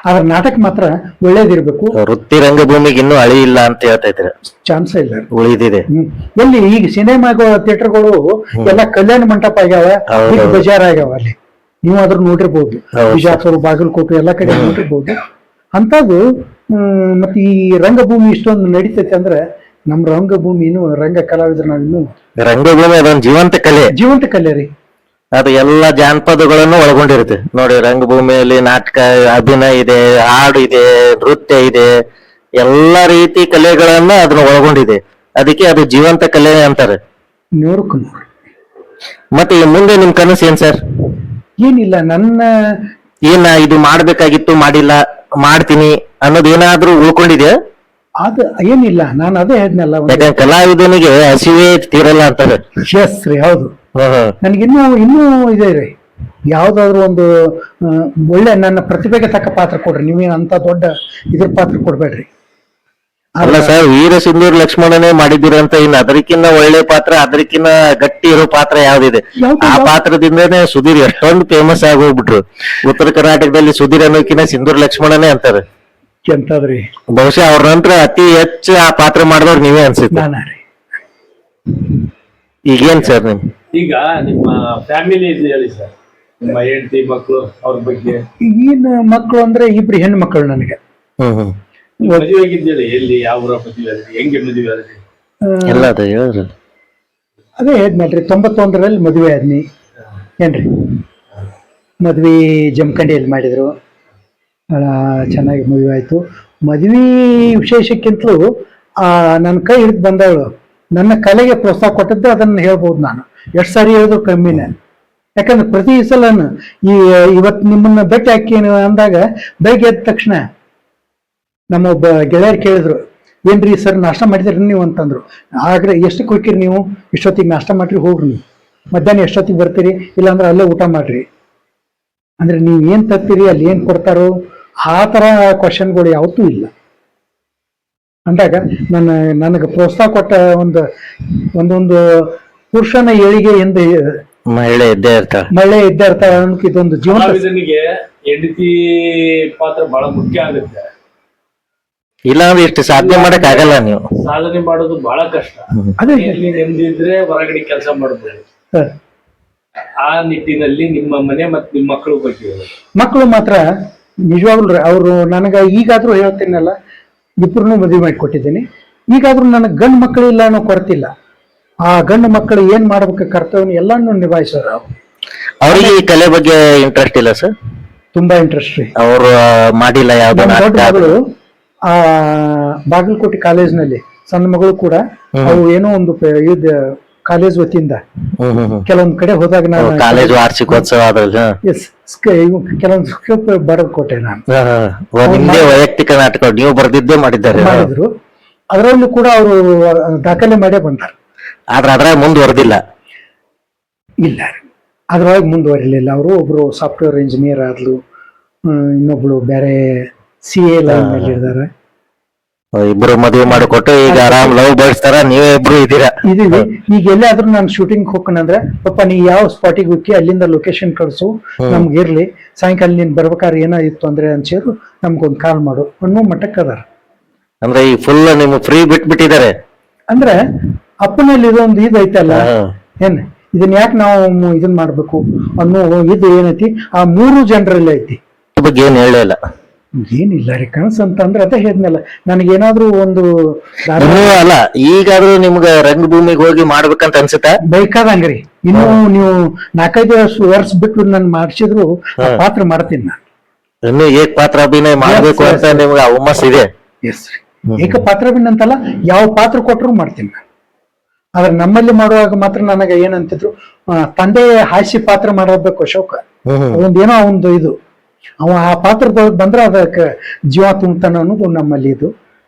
ಆದ್ರೆ ನಾಟಕ ಮಾತ್ರ ಒಳ್ಳೇದಿರ್ಬೇಕು. ವೃತ್ತಿ ರಂಗಭೂಮಿಗೆ ಇನ್ನೂ ಅಳಿ ಇಲ್ಲ ಅಂತ ಹೇಳ್ತಾ ಇದ್ದೀರ? ಚಾನ್ಸ್ ಇಲ್ಲ, ಉಳಿದಿದೆ. ಎಲ್ಲಿ ಈಗ ಸಿನಿಮಾ ಥಿಯೇಟರ್ಗಳು ಎಲ್ಲ ಕಲ್ಯಾಣ ಮಂಟಪ ಆಗ್ಯಾವ, ಬಜಾರ್ ಆಗ್ಯಾವ. ಅಲ್ಲಿ ನೀವು ಅದ್ರ ನೋಡಿರ್ಬೋದು, ಬಿಜಾಪುರ, ಬಾಗಲಕೋಟೆ ಎಲ್ಲ ಕಡೆ ನೋಡಿರ್ಬೋದು ಅಂತದ್ದು. ಮತ್ತೆ ಈ ರಂಗಭೂಮಿ ಇಷ್ಟೊಂದು ನಡೀತೈತೆ ಅಂದ್ರೆ ನಮ್ ರಂಗಭೂಮಿ ಇನ್ನು ರಂಗ ಕಲಾವಿದ್ರು ನಾವಿನ್ನು ರಂಗಭೂಮಿ ಅದೊಂದು ಜೀವಂತ ಕಲೆ ರೀ. ಅದು ಎಲ್ಲ ಜಾನಪದಗಳನ್ನು ಒಳಗೊಂಡಿರುತ್ತೆ ನೋಡಿ. ರಂಗಭೂಮಿಯಲ್ಲಿ ನಾಟಕ, ಅಭಿನಯ ಇದೆ, ಹಾಡು ಇದೆ, ನೃತ್ಯ ಇದೆ, ಎಲ್ಲಾ ರೀತಿ ಕಲೆಗಳನ್ನ ಅದನ್ನ ಒಳಗೊಂಡಿದೆ. ಅದಕ್ಕೆ ಅದು ಜೀವಂತ ಕಲೆ ಅಂತಾರೆ. 100ಕ್ಕೆ 100. ಮತ್ತೆ ಮುಂದೆ ನಿಮ್ ಕನಸು ಏನ್ ಸರ್? ಏನಿಲ್ಲ, ಏನ ಇದು ಮಾಡ್ಬೇಕಾಗಿತ್ತು ಮಾಡಿಲ್ಲ, ಮಾಡ್ತೀನಿ ಅನ್ನೋದು ಏನಾದ್ರೂ ಉಳ್ಕೊಂಡಿದೆ? ಅದು ಏನಿಲ್ಲ, ನಾನು ಅದೇ ಹೇಳಿದ್ನಲ್ಲ, ಯಾಕಂದ್ರೆ ಕಲಾವಿದನಿಗೆ ಹಸಿವೆ ತೀರಲ್ಲ ಅಂತಾರೆ. ಎಸ್ ರೀ, ಹೌದು. ನನಗಿನ್ನೂ ಇದೆ ರೀ, ಯಾವ್ದಾದ್ರು ಒಂದು ಒಳ್ಳೆ ನನ್ನ ಪ್ರತಿಭೆಗೆ ತಕ್ಕ ಪಾತ್ರ ಕೊಡ್ರಿ. ನೀವೇನು ಅಂತ ದೊಡ್ಡ ಇದ್ರ ಪಾತ್ರ ಕೊಡ್ಬೇಡ್ರಿ. ಅಲ್ಲ ಸರ್, ವೀರ ಸಿಂಧೂರ್ ಲಕ್ಷ್ಮಣನೇ ಮಾಡಿದಿರಂತ, ಇನ್ನು ಅದಕ್ಕಿಂತ ಒಳ್ಳೆ ಪಾತ್ರ, ಅದಕ್ಕಿಂತ ಗಟ್ಟಿ ಇರೋ ಪಾತ್ರ ಯಾವ್ದಿದೆ? ಆ ಪಾತ್ರದಿಂದನೇ ಸುಧೀರ್ ಎಷ್ಟೊಂದು ಫೇಮಸ್ ಆಗೋಗ್ಬಿಟ್ರು. ಉತ್ತರ ಕರ್ನಾಟಕದಲ್ಲಿ ಸುಧೀರ್ ಅನ್ನೋಕಿನ ಸಿಂಧೂರ್ ಲಕ್ಷ್ಮಣನೇ ಅಂತಾರೆ. ಎಂತದ್ರಿ, ಬಹುಶಃ ಅವ್ರ ನಂತರ ಅತಿ ಹೆಚ್ಚು ಆ ಪಾತ್ರ ಮಾಡಿದವ್ರು ನೀವೇ ಅನ್ಸುತ್ತೆ. ಈಗೇನ್ ಸರ್ ಈಗ ನಿಮ್ಮ ಫ್ಯಾಮಿಲಿ ಹೇಳಿ ಸರ್, ನಿಮ್ಮ ಹೆಂಡತಿ ಮಕ್ಕಳು ಅವ್ರ ಬಗ್ಗೆ. ಏನ್ ಮಕ್ಕಳು ಅಂದ್ರೆ 2 ಹೆಣ್ಣು ಮಕ್ಕಳು ನನಗೆ. ಮದುವೆ ಆಗಿದ್ದೇಳಿ, ಎಲ್ಲಿ, ಯಾವ ಊರ ಮದುವೆ ಆದ್ರಿ, ಹೆಂಗೆ ಮದುವೆ ಆದ್ರಿ? ಎಲ್ಲ ಅದು ಹೇಳ್ರಿ. ಅದೇ ಹೇಳಿದ್ನಲ್ರಿ, 91ರಲ್ಲಿ ಮದುವೆ ಆದ್ನಿ ಏನ್ರಿ. ಮದ್ವಿ ಜಮಖಂಡಿಯಲ್ಲಿ ಮಾಡಿದ್ರು, ಬಹಳ ಚೆನ್ನಾಗಿ ಮದುವೆ ಆಯ್ತು. ಮದ್ವಿ ವಿಶೇಷಕ್ಕಿಂತಲೂ ನನ್ನ ಕೈ ಹಿಡಿದು ಬಂದವಳು ನನ್ನ ಕಲೆಗೆ ಪ್ರೋತ್ಸಾಹ ಕೊಟ್ಟದ್ದು ಅದನ್ನ ಹೇಳ್ಬೋದು ನಾನು. ಎಷ್ಟು ಸಾರಿ ಹೇಳಿದ್ರು ಕಮ್ಮಿನೇ. ಯಾಕಂದ್ರೆ ಪ್ರತಿ ಸಲನು ಇವತ್ತು ನಿಮ್ಮನ್ನ ಭೇಟಿ ಹಾಕಿ ಅಂದಾಗ ಬೆಳಗ್ಗೆ ಎದ್ದ ತಕ್ಷಣ ನಮ್ಮ ಒಬ್ಬ ಗೆಳೆಯರು ಕೇಳಿದ್ರು, ಏನ್ರಿ ಸರ್ ನಾಷ್ಟ ಮಾಡಿದ್ರಿ ನೀವು ಅಂತಂದ್ರು. ಆಗ್ರೆ ಎಷ್ಟಕ್ಕೆ ಹೋಗ್ತೀರಿ ನೀವು? ಇಷ್ಟೊತ್ತಿಗೆ ನಾಷ್ಟ ಮಾಡ್ರಿ, ಹೋಗ್ರಿ ನೀವು. ಮಧ್ಯಾಹ್ನ ಎಷ್ಟೊತ್ತಿಗೆ ಬರ್ತೀರಿ? ಇಲ್ಲಾಂದ್ರೆ ಅಲ್ಲೇ ಊಟ ಮಾಡ್ರಿ. ಅಂದ್ರೆ ನೀವು ಏನ್ ತರ್ತೀರಿ, ಅಲ್ಲಿ ಏನ್ ಕೊಡ್ತಾರೋ ಆ ತರ ಕ್ವಶನ್ಗಳು ಯಾವತ್ತೂ ಇಲ್ಲ ಅಂದಾಗ ನನಗೆ ಪ್ರೋತ್ಸಾಹ ಕೊಟ್ಟ ಒಂದೊಂದು ಪುರುಷನ ಏಳಿಗೆ ಹಿಂದೆ ಮಹಿಳೆ ಇದ್ದೇ ಇರ್ತಾಳೆ. ಮಳೆ ಇದ್ದೇ ಇರ್ತಾಳೆ ಅನ್ನೋಕೆ ಇದೊಂದು ಜೀವನ. ಕಲಾವಿದನಿಗೆ ಹೆಂಡತಿ ಪಾತ್ರ ಬಹಳ ಮುಖ್ಯ ಆಗುತ್ತೆ. ಇಲ್ಲ ಅಂದ್ರೆ ಇಷ್ಟು ಸಾಧನೆ ಮಾಡಕ್ ಆಗಲ್ಲ ನೀವು. ಸಾಧನೆ ಮಾಡೋದು ಬಹಳ ಕಷ್ಟ. ಅದೇ ಇಲ್ಲಿ ನೆಮ್ಮದಿ ಇದ್ರೆ ಹೊರಗಡೆ ಕೆಲಸ ಮಾಡಬಹುದು. ಹ. ಆ ನಿಟ್ಟಿನಲ್ಲಿ ನಿಮ್ಮ ಮನೆ ಮತ್ತು ನಿಮ್ಮ ಮಕ್ಕಳ ಬಗ್ಗೆ ಹೇಳಿ. ಮಕ್ಕಳು ಮಾತ್ರ ನಿಜವಾಗ್ಲು ಅವರು ನನಗ ಈಗಾದ್ರೂ ಹೇಳ್ತೀನಲ್ಲ, ಇಬ್ಬರನ್ನೂ ಮದುವೆ ಮಾಡಿ ಕೊಟ್ಟಿದ್ದೀನಿ. ಈಗಾದ್ರೂ ನನಗೆ ಗಂಡು ಮಕ್ಕಳಿಲ್ಲ ಅನ್ನೋ ಕೊರತಿಲ್ಲ. ಆ ಗಂಡು ಮಕ್ಕಳು ಏನ್ ಮಾಡ್ಬೇಕು ಕರ್ತವ್ಯ ಎಲ್ಲಾನು ನಿಭಾಯಿಸೋರು. ಅವ್ರಿಗೆ ಈ ಕಲೆ ಬಗ್ಗೆ ಇಂಟ್ರೆಸ್ಟ್ ಇಲ್ಲ ಸರ್? ತುಂಬಾ ಇಂಟ್ರೆಸ್ಟ್ ರೀ. ಅವರು ಮಾಡಿಲ್ಲ ಯಾವ್ದು ನನ್ನ ದೊಡ್ಡ ನಾಟಕ? ಮಗಳು ಆ ಬಾಗಲಕೋಟೆ ಕಾಲೇಜ್ನಲ್ಲಿ, ಸಣ್ಣ ಮಗಳು ಕೂಡ ಅವು ಏನೋ ಒಂದು ಕಾಲೇಜ್ ವತಿಯಿಂದ ಕೆಲವೊಂದ್ ಕಡೆ ಹೋದಾಗ ನಾನು ಕಾಲೇಜ್ ವಾರ್ಷಿಕೋತ್ಸವ ಅದ್ರಲ್ಲಿ ಎಸ್ ಕೆಲವೊಂದು ಸ್ಕ್ರಿಪ್ಟ್ ಬರೆದು ಕೊಟ್ಟೆ ನಾನು. ನಿಮ್ದೇ ವೈಯಕ್ತಿಕ ನಾಟಕ ನೀವು ಬರ್ದಿದ್ದೇ ಮಾಡಿದ್ದಾರೆ. ಮಾಡಿದ್ರು. ಅದರಲ್ಲೂ ಕೂಡ ಅವರು ದಾಖಲೆ ಮಾಡೇ ಬಂದಾರ. ಆದ್ರೆ ಅದ್ರಾಗ ಮುಂದುವರೆದಿಲ್ಲ. ಇಲ್ಲ, ಅದ್ರೊಳಗೆ ಮುಂದುವರಿಲಿಲ್ಲ. ಅವರು ಒಬ್ರು ಸಾಫ್ಟ್ವೇರ್ ಇಂಜಿನಿಯರ್ ಆದ್ಲು, ಇನ್ನೊಬ್ಳು ಬೇರೆ CA ಲೈನ್ ನಲ್ಲಿ ಇದ್ದಾರೆ. ಇಬ್ರು ಮದುವೆ ಮಾಡಿಕೊಟ್ಟು ಈಗ ಆರಾಮ್ ಲವ್ ಬಯಸ್ತಾರ, ನೀವೇ ಇಬ್ರು ಇದೀರಾ. ಇದೀವಿ. ಈಗ ಎಲ್ಲಾದ್ರೂ ನಾನು ಶೂಟಿಂಗ್ ಹೋಗ್ಕೊಂಡ್ರೆ, ಪಾಪ ನೀ ಯಾವ ಸ್ಪಾಟಿಗೆ ಹೋಗಿ ಅಲ್ಲಿಂದ ಲೊಕೇಶನ್ ಕಳ್ಸು, ನಮ್ಗೆ ಇರ್ಲಿ, ಸಾಯಂಕಾಲ ನೀನ್ ಬರ್ಬೇಕಾದ್ರೆ ಏನಾಗಿತ್ತು ಅಂದ್ರೆ ಅನ್ಸೇರು ನಮ್ಗೊಂದು ಕಾಲ್ ಮಾಡು ಅನ್ನೋ ಮಟ್ಟಕ್ಕೆ ಅದಾರ. ಅಂದ್ರೆ ಈ ಫುಲ್ ನಿಮ್ ಫ್ರೀ ಬಿಟ್ಬಿಟ್ಟಿದ್ದಾರೆ. ಅಂದ್ರೆ ಅಪ್ಪನಲ್ಲಿ ಇದೊಂದು ಇದೈತಲ್ಲ, ಏನ್ ಇದನ್ನ ಯಾಕೆ ನಾವು ಇದನ್ ಮಾಡ್ಬೇಕು ಅನ್ನೋ ಇದು ಏನೈತಿ ಆ 3 ಜನರಲ್ಲಿ ಐತಿ. ಬಗ್ಗೆ ಏನ್ ಹೇಳಲಿಲ್ಲ. ಏನಿಲ್ಲ ರೀ, ಕನಸು ಅಂತ ಅಂದ್ರೆ ಅದೇ ಹೇಳಿದ್ನಲ್ಲ, ನನಗೇನಾದ್ರೂ ಒಂದು ಅಲ್ಲ, ಈಗಾದ್ರೂ ನಿಮ್ಗ ರಂಗಭೂಮಿಗೆ ಹೋಗಿ ಮಾಡ್ಬೇಕಂತ ಅನ್ಸುತ್ತಾ? ಬೇಕಾದಂಗ್ರಿ. ಇನ್ನು ನೀವು 4-5 ವರ್ಷ ಬಿಟ್ಟು ನನ್ ಮಾಡಿಸಿದ್ರು ಪಾತ್ರ ಮಾಡ್ತೀನಿ ನಾನು. ಇನ್ನು ಏಕ ಪಾತ್ರ ಅಭಿನಯ ಮಾಡ್ಬೇಕು ಅಂತ ನಿಮ್ಗೆ ಹುಮ್ಮಸ್ ಇದೆ? ಎಸ್ ರೀ, ಏಕ ಪಾತ್ರ ಅಂತಲ್ಲ, ಯಾವ ಪಾತ್ರ ಕೊಟ್ಟರು ಮಾಡ್ತೀನಿ ನಾನು. ಆದ್ರೆ ನಮ್ಮಲ್ಲಿ ಮಾಡುವಾಗ ಮಾತ್ರ ನನಗೆ ಏನಂತಿದ್ರು, ತಂದೆ ಹಾಸ್ಯ ಪಾತ್ರ ಮಾಡಬೇಕು ಅಶೋಕ, ಅದೊಂದೇನೋ ಒಂದು ಇದು, ಅವ ಆ ಪಾತ್ರದೊಳಗೆ ಬಂದ್ರೆ ಅದಕ್ಕೆ ಜೀವ ತುಂಬ್ತಾನ ಅನ್ನೋದು ನಮ್ಮಲ್ಲಿ ಇದು.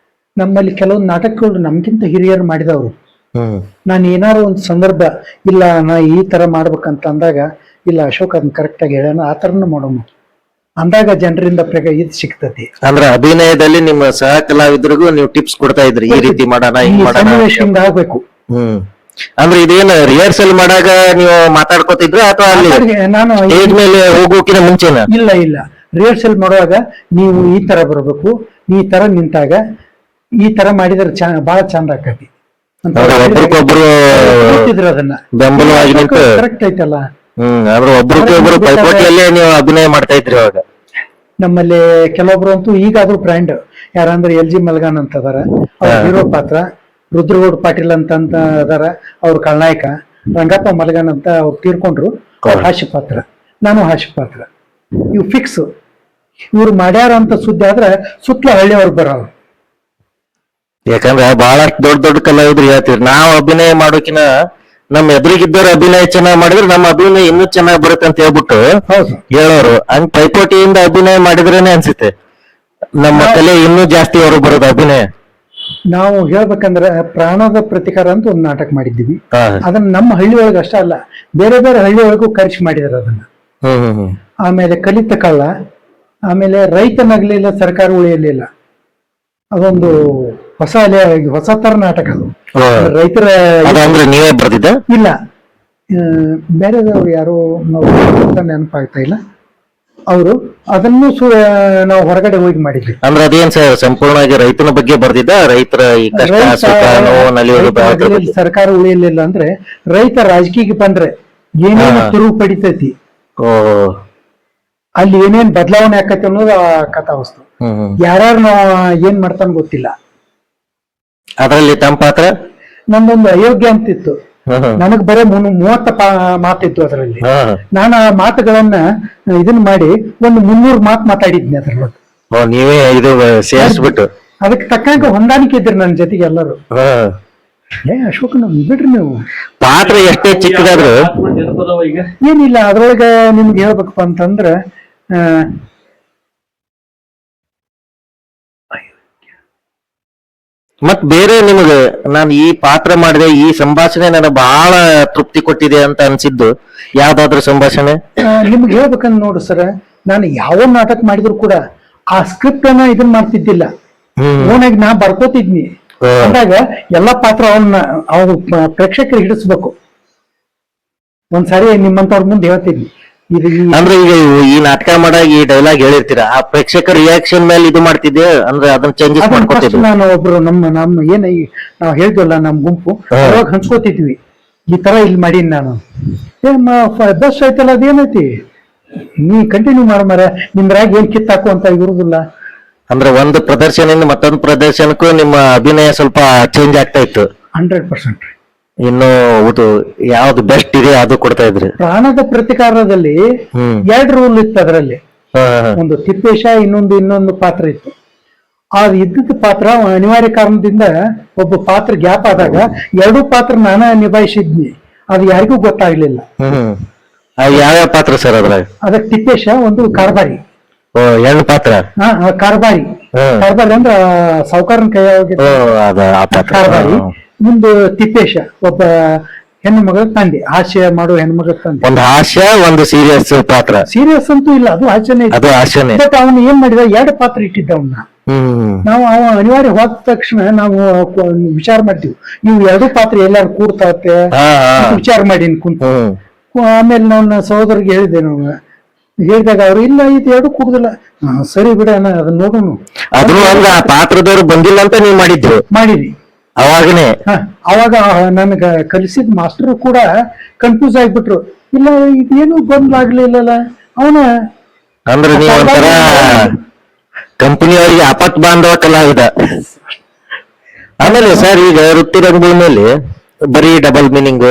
ನಮ್ಮಲ್ಲಿ ಕೆಲವೊಂದು ನಾಟಕಗಳು ನಮ್ಗಿಂತ ಹಿರಿಯರು ಮಾಡಿದವರು. ನಾನು ಏನಾರು ಒಂದು ಸಂದರ್ಭ ಇಲ್ಲ ನಾ ಈ ತರ ಮಾಡ್ಬೇಕಂತ ಅಂದಾಗ, ಇಲ್ಲ ಅಶೋಕ್ ಅದನ್ನ ಕರೆಕ್ಟ್ ಆಗಿ ಹೇಳೋಣ, ಆ ತರನು ಮಾಡೋಣ ಅಂದಾಗ ಜನರಿಂದ ಇದು ಸಿಗ್ತತಿ. ಅಂದ್ರೆ ಅಭಿನಯದಲ್ಲಿ ನಿಮ್ಮ ಸಹ ಕಲಾವಿದರಿಗೂ ನೀವು ಟಿಪ್ಸ್ ಕೊಡ್ತಾ ಇದ್ರಿ, ಈ ರೀತಿ ಮಾಡೋಣ, ಹಿಂಗ್ ಮಾಡೋಣ, ಸನ್ನಿವೇಶದಿಂದ ಆಗ್ಬೇಕು. ಅಂದ್ರೆ ಇದೇನು ರಿಹರ್ಸಲ್ ಮಾಡಾಗ ನೀವು ಮಾತಾಡ್ಕೋತಿದ್ರ ಅಥವಾ ಅಲ್ಲಿ ನಾನು ಸ್ಟೇಜ್ ಮೇಲೆ ಹೋಗೋಕಿನ ಮುಂಚೆನ? ಇಲ್ಲ, ರಿಹರ್ಸಲ್ ಮಾಡುವಾಗ ನೀವು ಈ ತರ ಬರ್ಬೇಕು, ಈ ತರ ನಿಂತಾಗ ಈ ತರ ಮಾಡಿದ್ರೆ ಬಹಳ ಚಂದ ಆಕತಿ ಅಂತ ಒಬ್ರಿಗೊಬ್ರು ಅದನ್ನ ಬೆಂಬಲವಾಗಿ ನಿಂತು ಕರೆಕ್ಟ್ ಐತಲ್ಲ. ಅಂದ್ರೆ ಒಬ್ರಿಗೊಬ್ರು ಪೈಪೋಟಿಯಲ್ಲೇ ನೀವು ಅಭಿನಯ ಮಾಡ್ತಾ ಇದ್ರಿ ಅವಾಗ. ನಮ್ಮಲ್ಲಿ ಕೆಲವೊಬ್ರು ಅಂತೂ ಈಗಾದ್ರೂ ಬ್ರ್ಯಾಂಡ್ ಯಾರಂದ್ರೆ LG ಮಲ್ಗಾನ್ ಅಂತ ಅದಾರ, ಅವ್ರ ಹೀರೋ ಪಾತ್ರ. ರುದ್ರಗೌಡ ಪಾಟೀಲ್ ಅಂತ ಅದಾರ, ಅವ್ರ ಖಳನಾಯಕ. ರಂಗಪ್ಪ ಮಲ್ಗಾನ್ ಅಂತ ಅವ್ರು ತೀರ್ಕೊಂಡ್ರು, ಅವ್ರ ಹಾಸ್ಯ ಪಾತ್ರ, ನಾನು ಹಾಸ್ಯ ಪಾತ್ರ. ಇವು ಫಿಕ್ಸ್. ಇವ್ರು ಮಾಡ್ಯಾರ ಅಂತ ಸುದ್ದಿ ಆದ್ರೆ ಸುತ್ತಲ ಹಳ್ಳಿಯವ್ರು ಬರೋರು. ಯಾಕಂದ್ರೆ ಬಹಳಷ್ಟು ದೊಡ್ಡ ದೊಡ್ಡ ಕಲಾವಿದ್ರು ಹೇಳ್ತೀವಿ, ನಾವು ಅಭಿನಯ ಮಾಡೋಕಿನ ನಮ್ಮ ಎದುರಿಗಿದ್ದವ್ರು ಅಭಿನಯ ಚೆನ್ನಾಗಿ ಮಾಡಿದ್ರೆ ನಮ್ಮ ಅಭಿನಯ ಇನ್ನೂ ಚೆನ್ನಾಗಿ ಬರುತ್ತೆ ಅಂತ ಹೇಳ್ಬಿಟ್ಟು ಹೇಳೋರು. ಹಂಗ್ ಪೈಪೋಟಿಯಿಂದ ಅಭಿನಯ ಮಾಡಿದ್ರೇನೆ ಅನ್ಸುತ್ತೆ ನಮ್ಮ ಕಲೆ ಇನ್ನೂ ಜಾಸ್ತಿ ಅವರು ಬರೋದು ಅಭಿನಯ. ನಾವು ಹೇಳ್ಬೇಕಂದ್ರೆ ಪ್ರಾಣದ ಪ್ರತಿಕಾರ ಅಂತ ಒಂದು ನಾಟಕ ಮಾಡಿದ್ದೀವಿ. ಅದನ್ನ ನಮ್ಮ ಹಳ್ಳಿ ಒಳಗೆ ಅಷ್ಟೇ ಅಲ್ಲ, ಬೇರೆ ಬೇರೆ ಹಳ್ಳಿ ಒಳಗೂ ಖರ್ಚು ಮಾಡಿದಾರೆ ಅದನ್ನ. ಆಮೇಲೆ ಕಲಿತ ಕಳ್ಳ, ಆಮೇಲೆ ರೈತನಾಗ್ಲಿಲ್ಲ ಸರ್ಕಾರ ಉಳಿಯಲಿಲ್ಲ, ಅದೊಂದು ಹೊಸ ತರ ನಾಟಕ ಅದು. ರೈತರ ನೀವೇ ಬರ್ದಿದ್ದ? ಇಲ್ಲ, ಬೇರೆದವ್ರು ಯಾರು ನೆನಪಾಗ್ತಾ ಇಲ್ಲ. ಅವರು ಅದನ್ನು ನಾವು ಹೊರಗಡೆ ಹೋಗಿ ಮಾಡಿದ್ವಿ. ಅಂದ್ರೆ ಅದೇನ್ ಸರ್ ಸಂಪೂರ್ಣವಾಗಿ ರೈತನ ಬಗ್ಗೆ ಬರ್ದಿದ್ದ? ರೈತರ ಈ ಕಷ್ಟ ಸುಖ ನೋವು ನಲಿಯೋದು ಸರ್ಕಾರ ಉಳಿಯಲಿಲ್ಲ ಅಂದ್ರೆ ರೈತ ರಾಜಕೀಯಕ್ಕೆ ಬಂದ್ರೆ ಏನೇನು ತಿರುವು ಪಡಿತೈತಿ, ಅಲ್ಲಿ ಏನೇನ್ ಬದಲಾವಣೆ ಆಕತಿ ಅನ್ನೋದು ಆ ಕಥಾವಸ್ತು. ಯಾರ್ಯಾರು ನಾವ್ ಏನ್ ಮಾಡ್ತಾನ ಗೊತ್ತಿಲ್ಲ. ಅದರಲ್ಲಿ ತಮ್ಮ ಪಾತ್ರ ನಂದೊಂದು ಅಯೋಗ್ಯ ಅಂತಿತ್ತು. ನನಗ್ ಬರೀ 30 ಮಾತಿತ್ತು ಅದರಲ್ಲಿ. ನಾನು ಆ ಮಾತುಗಳನ್ನ ಇದನ್ನ ಮಾಡಿ ಒಂದು 300 ಮಾತು ಮಾತಾಡಿದ್ನಿ ಅದ್ರೊಳಗೆ. ನೀವೇ ಇದು ಸೇರಿಸ್ಬಿಟ್ಟು ಅದಕ್ಕೆ ತಕ್ಕಂಗೆ ಹೊಂದಾಣಿಕೆ ಇದ್ರಿ ನನ್ನ ಜೊತೆಗೆ ಎಲ್ಲರೂ. ಅಶೋಕ್ ನಮ್ ಬಿಡ್ರಿ ನೀವು, ಪಾತ್ರ ಎಷ್ಟೇ ಚಿಕ್ಕದಾದ್ರು ನೆನಪದವ ಈಗ ಏನಿಲ್ಲ ಅದ್ರೊಳಗ ನಿಮ್ಗೆ ಹೇಳ್ಬೇಕಪ್ಪ ಅಂತಂದ್ರ ಮತ್ ಬೇರೆ ನಿಮಗೆ ನಾನು ಈ ಪಾತ್ರ ಮಾಡಿದೆ, ಈ ಸಂಭಾಷಣೆ ನನಗೆ ಬಹಳ ತೃಪ್ತಿ ಕೊಟ್ಟಿದೆ ಅಂತ ಅನ್ಸಿದ್ದು ಯಾವ್ದಾದ್ರು ಸಂಭಾಷಣೆ? ನಿಮ್ಗೆ ಹೇಳ್ಬೇಕಂದ್ ನೋಡು ಸರ್, ನಾನು ಯಾವ ನಾಟಕ ಮಾಡಿದ್ರು ಕೂಡ ಆ ಸ್ಕ್ರಿಪ್ಟ್ ಅನ್ನ ಇದನ್ ಮಾಡ್ತಿದ್ದಿಲ್ಲ, ಓನಾಗಿ ನಾ ಬರ್ಕೋತಿದ್ನಿ. ಅಂದಾಗ ಎಲ್ಲಾ ಪಾತ್ರ ಅವ್ರು ಪ್ರೇಕ್ಷಕರು ಹಿಡಿಸ್ಬೇಕು. ಒಂದ್ಸಾರಿ ನಿಮ್ಮಂತವ್ರ ಮುಂದೆ ಹೇಳ್ತಿದ್ನಿ, ಇದು ಅಂದ್ರೆ ಈಗ ಈ ನಾಟಕ ಮಾಡಾಗ ಈ ಡೈಲಾಗ್ ಹೇಳಿರ್ತೀರಾ, ಆ ಪ್ರೇಕ್ಷಕರ ರಿಯಾಕ್ಷನ್ ಮೇಲೆ ಇದು ಮಾಡ್ತಿದ್ದೆ ಅಂದ್ರೆ ಅದನ್ನ ಚೇಂಜಸ್ ಮಾಡ್ಕೊತಿದ್ವಿ. ನಾನು ಒಬ್ರು ನಮ್ಮ ನಾವ್ ಹೇಳ್ದಲ್ಲ ನಮ್ ಗುಂಪು ಅವಾಗ ಹಂಚ್ಕೋತಿದ್ವಿ, ಈ ತರ ಇಲ್ಲಿ ಮಾಡೀನಿ ನಾನು, ಬೆಸ್ಟ್ ಆಯ್ತಲ್ಲ ಅದೇನೈತಿ ನೀ ಕಂಟಿನ್ಯೂ ಮಾಡ ಮರ, ನಿಮ್ದ್ರಾಗ ಏನ್ ಕಿತ್ತಾಕು ಅಂತ ಇರುದಿಲ್ಲ. ಅಂದ್ರೆ ಒಂದು ಪ್ರದರ್ಶನದಿಂದ ಮತ್ತೊಂದು ಪ್ರದರ್ಶನಕ್ಕೂ ನಿಮ್ಮ ಅಭಿನಯ ಸ್ವಲ್ಪ ಚೇಂಜ್ ಆಗ್ತಾ ಇತ್ತು. 100%. ಇನ್ನು ಇದು ಯಾವ್ದು ಬೆಸ್ಟ್ ಇದೆ ಅದು ಕೊಡ್ತಾ ಇದ್ರಿ. ಪ್ರಾಣದ ಪ್ರತಿಕಾರದಲ್ಲಿ 2 ರೂಲ್ ಇತ್ತು ಅದರಲ್ಲಿ, ಒಂದು ತಿಪ್ಪೇಶ, ಇನ್ನೊಂದು ಪಾತ್ರ ಇತ್ತು. ಅದು ಇದ್ದಿದ್ದ ಪಾತ್ರ ಅನಿವಾರ್ಯ ಕಾರಣದಿಂದ ಒಬ್ಬ ಪಾತ್ರ ಗ್ಯಾಪ್ ಆದಾಗ 2 ಪಾತ್ರ ನಾನ ನಿಭಾಯಿಸಿದ್ನಿ, ಅದು ಯಾರಿಗೂ ಗೊತ್ತಾಗ್ಲಿಲ್ಲ. ಯಾವ್ಯಾವ ಪಾತ್ರ ಸರ್ ಅದ್ರಾಗ? ಅದಕ್ಕೆ ತಿಪ್ಪೇಶ ಒಂದು ಕಾರ್ಬಾರಿ, ಹೆಣ್ಣು ಪಾತ್ರ. ಕಾರ್ಬಾರಿ ಅಂದ್ರ ಸಾವುಕಾರನ ಕೈಯಾಗ ಕಾರ್ಬಾರಿ. ಮುಂದೆ ತಿಪ್ಪೇಶ ಒಬ್ಬ ಹೆಣ್ಣು ಮಗಳ ತಂದೆ, ಹಾಸ್ಯ ಮಾಡೋ ಹೆಣ್ಣು ಮಗಳ ತಂದೆ. ಒಂದು ಹಾಸ್ಯ, ಒಂದು ಸೀರಿಯಸ್ ಪಾತ್ರ. ಸೀರಿಯಸ್ ಅಂತೂ ಇಲ್ಲ, ಅದು ಹಾಸ್ಯನೇ. ಅದು ಹಾಸ್ಯನೇ. ಬಟ್ ಅವನು ಏನ್ ಮಾಡಿದ, 2 ಪಾತ್ರ ಇಟ್ಟಿದ್ದ ಅವನ್ನ. ನಾವು ಅನಿವಾರ್ಯ ಹೋದ ತಕ್ಷಣ ನಾವು ವಿಚಾರ ಮಾಡ್ತೀವಿ, ಇವು 2 ಪಾತ್ರ ಎಲ್ಲಾರು ಕೂಡ್ತಾವತ್ತೆ ವಿಚಾರ ಮಾಡಿ ಕುಂತು. ಆಮೇಲೆ ನನ್ನ ಸಹೋದರಿಗೆ ಹೇಳಿದೆ, ನಾವು ಹೇಳಿದಾಗ ಅವ್ರು ಇಲ್ಲ ಇದು 2 ಕೂಡುದಿಲ್ಲ, ಸರಿ ಬಿಡ ಅದನ್ನ ನೋಡೋಣ. ಅದು ಅಂದ್ರೆ ಆ ಪಾತ್ರದವ್ರು ಬಂದಿಲ್ಲ ಅಂತ ನೀವು ಮಾಡಿದ್ವಿ ಅವಾಗನೇ. ಅವಾಗ ನನ್ಗ ಕಲಿಸಿದ ಮಾಸ್ಟರ್ ಕೂಡ ಕನ್ಫ್ಯೂಸ್ ಆಗ್ಬಿಟ್ರು, ಇಲ್ಲ ಇದೇನು ಬಂದ್ಲಾಗ್ಲಿಲ್ಲಲ್ಲ ಅವನ. ಅಂದ್ರೆ ನೀವು ಒಂಥರ ಕಂಪನಿಯವರಿಗೆ ಆಪತ್ ಬಾಂಧವ ಕಲಾವಿದ. ಆಮೇಲೆ ಸರ್ ಈಗ ವೃತ್ತಿ ರಂಗಭೂಮಿಯಲ್ಲಿ ಬರೀ ಡಬಲ್ ಮೀನಿಂಗ್,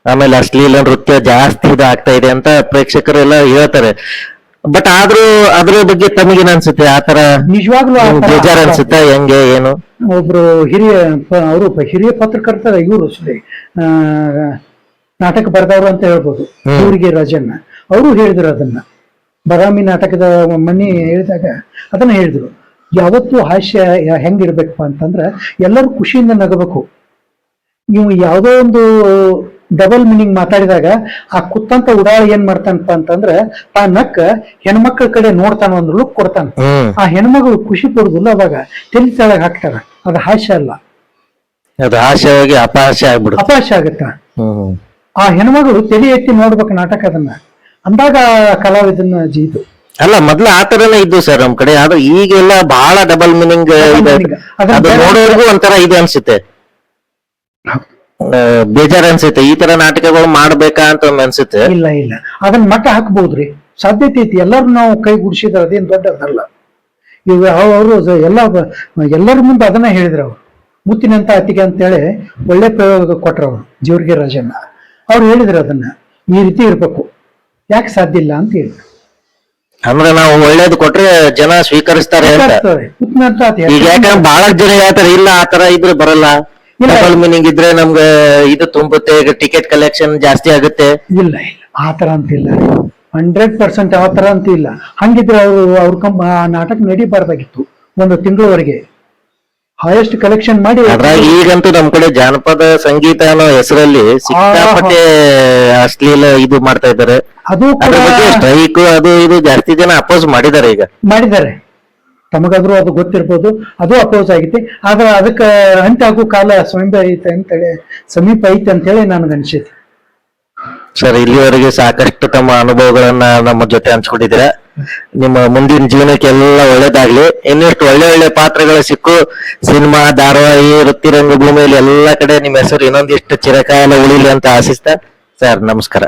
ಆಮೇಲೆ ಅಶ್ಲೀಲ ನೃತ್ಯ ಜಾಸ್ತಿ ಇದಾಗ್ತಾ ಇದೆ ಅಂತ ಪ್ರೇಕ್ಷಕರೆಲ್ಲ ಹೇಳ್ತಾರೆ. ಬಟ್ ಆದ್ರೂ ಅದ್ರ ಬಗ್ಗೆ ತಮಗೇನ್ ಅನ್ಸುತ್ತೆ? ಆತರ ನಿಜವಾಗ್ಲೂ ಬೇಜಾರ್ ಅನ್ಸುತ್ತೆ? ಹೆಂಗೆ ಏನು? ಒಬ್ರು ಹಿರಿಯ ಪತ್ರಕರ್ತರ ಇವರು ನಾಟಕ ಬರೆದವರು ಅಂತ ಹೇಳ್ಬೋದು, ಊರಿಗೆ ರಾಜಣ್ಣ ಅವರು ಹೇಳಿದ್ರು ಅದನ್ನ. ಬದಾಮಿ ನಾಟಕದ ಮನೆ ಹೇಳಿದಾಗ ಅದನ್ನ ಹೇಳಿದ್ರು, ಯಾವತ್ತೂ ಹಾಸ್ಯ ಹೆಂಗಿರ್ಬೇಕಪ್ಪ ಅಂತಂದ್ರ ಎಲ್ಲರೂ ಖುಷಿಯಿಂದ ನಗಬೇಕು. ನೀವು ಯಾವುದೋ ಒಂದು ಡಬಲ್ ಮೀನಿಂಗ್ ಮಾತಾಡಿದಾಗ ಆ ಕುತ್ತಂತ ಉಡಾಳ ಏನ್ ಮಾಡ್ತಾನಪ್ಪ ಅಂತಂದ್ರ ಆ ನಕ್ಕ ಹೆಣ್ಮಕ್ಳ ಕಡೆ ನೋಡ್ತಾನ, ಒಂದು ಲುಕ್ ಕೊಡ್ತಾನ. ಆ ಹೆಣ್ಮಗಳು ಖುಷಿ ಪಡುದಿಲ್ಲ, ಅವಾಗ ತಲೆ ತೆಳಗ್ ಹಾಕ್ತಾರ. ಅದು ಹಾಸ್ಯ ಅಲ್ಲ, ಅದು ಹಾಸ್ಯವಾಗಿ ಅಪಹಾಸ್ಯ ಆಗ್ಬಿಡುತ್ತೆ, ಅಪಹಾಸ್ಯ ಆಗತ್ತ. ಆ ಹೆಣ್ಮಗಳು ತಲೆ ಎತ್ತಿ ನೋಡ್ಬೇಕು ನಾಟಕ, ಅದನ್ನ ಅಂದಾಗ ಕಲಾವಿದನ ಜೀತು. ಅಲ್ಲ ಮೊದ್ಲು ಆತರನೇ ಇದ್ದು ಸರ್ ನಮ್ ಕಡೆ, ಆದ್ರೆ ಈಗೆಲ್ಲ ಬಹಳ ಡಬಲ್ ಮೀನಿಂಗ್ ಅದು ನೋಡೋರ್ಗು ಒಂಥರ ಇದು ಅನ್ಸುತ್ತೆ, ಬೇಜಾರ್ ಅನ್ಸುತ್ತೆ. ಈ ತರ ನಾಟಕಗಳು ಮಾಡ್ಬೇಕಾ ಅಂತ ಅನ್ಸುತ್ತೆ. ಇಲ್ಲ ಅದನ್ನ ಮಟ್ಟ ಹಾಕ್ಬಹುದ್ರಿ, ಸಾಧ್ಯತೆ ಐತಿ. ಎಲ್ಲರೂ ನಾವು ಕೈಗೂಡಿಸಿದ್ರೆ ಅದೇನ್ ದೊಡ್ಡದಲ್ಲ. ಈಗ ಅವರು ಎಲ್ಲರ ಮುಂದೆ ಅದನ್ನ ಹೇಳಿದ್ರು, ಅವ್ರು ಮುತ್ತಿನಂತ ಅತಿಗೆ ಅಂತೇಳಿ ಒಳ್ಳೆ ಪ್ರಯೋಗ ಕೊಟ್ರವ್ರು ಜೀವರ್ಗೆ ರಾಜಣ್ಣ. ಅವ್ರು ಹೇಳಿದ್ರು ಅದನ್ನ ಈ ರೀತಿ ಇರ್ಬೇಕು, ಯಾಕೆ ಸಾಧ್ಯ ಇಲ್ಲ ಅಂತ ಹೇಳಿದ್ರು. ಅಂದ್ರೆ ನಾವು ಒಳ್ಳೇದು ಕೊಟ್ರೆ ಜನ ಸ್ವೀಕರಿಸ್ತಾರೆ ಅಂತ. ಈಗ ಯಾಕಂದ್ರೆ ಬಹಳ ಜನ ಹೇಳ್ತಾರೆ, ಇಲ್ಲ ಆತರ ಇದ್ರೆ ಬರಲ್ಲ, ಡಬಲ್ ಮೀನಿಂಗ್ ಇದ್ರೆ ನಮ್ಗೆ ಇದು ತುಂಬುತ್ತೆ, ಟಿಕೆಟ್ ಕಲೆಕ್ಷನ್ ಜಾಸ್ತಿ ಆಗುತ್ತೆ. ಇಲ್ಲ ಆತರ ಅಂತಿಲ್ಲ, 100% ಆತರ ಅಂತ ಇಲ್ಲ. ಹಂಗಿದ್ರೆ ಅವ್ರ ಆ ನಾಟಕ ನಡೀಬಾರ್ದಾಗಿತ್ತು 1 ತಿಂಗಳವರೆಗೆ, ಹೈಯೆಸ್ಟ್ ಕಲೆಕ್ಷನ್ ಮಾಡಿ. ಅದ್ರಾಗ ಈಗಂತೂ ನಮ್ ಕಡೆ ಜಾನಪದ ಸಂಗೀತ ಅನ್ನೋ ಹೆಸರಲ್ಲಿ ಸಿಕ್ಕಾಪಟ್ಟೆ ಅಶ್ಲೀಲ ಇದು ಮಾಡ್ತಾ ಇದ್ದಾರೆ. ಅದು ಸ್ಟ್ರೈಕ್ ಅದು ಇದು ಜಾಸ್ತಿ ಜನ ಅಪೋಸ್ ಮಾಡಿದ್ದಾರೆ. ಈಗ ಮಾಡಿದ್ದಾರೆ, ತಮಗಾದ್ರೂ ಅದು ಗೊತ್ತಿರ್ಬೋದು, ಅದು ಅಪೋಸ್ ಆಗೈತಿ. ಆದ್ರೆ ಅದಕ್ಕೆ ಅಂಟಾಗೋ ಕಾಲ ಸಮೀಪ ಐತೆ ಅಂತೇಳಿ ನನಗೆ ಅನ್ಸೈತಿ. ಸರ್, ಇಲ್ಲಿವರೆಗೆ ಸಾಕಷ್ಟು ತಮ್ಮ ಅನುಭವಗಳನ್ನ ನಮ್ಮ ಜೊತೆ ಹಂಚ್ಕೊಂಡಿದ್ದೀರಾ. ನಿಮ್ಮ ಮುಂದಿನ ಜೀವನಕ್ಕೆ ಎಲ್ಲ ಒಳ್ಳೇದಾಗ್ಲಿ, ಇನ್ನಷ್ಟು ಒಳ್ಳೆ ಪಾತ್ರಗಳು ಸಿಕ್ಕು ಸಿನಿಮಾ, ಧಾರಾವಾಹಿ, ವೃತ್ತಿ ರಂಗಭೂಮಿಯಲ್ಲಿ ಎಲ್ಲ ಕಡೆ ನಿಮ್ಮ ಹೆಸರು ಇನ್ನೊಂದಿಷ್ಟು ಚಿರಕಾಲ ಉಳಿಲಿ ಅಂತ ಆಶಿಸ್ತಾ ಸರ್, ನಮಸ್ಕಾರ.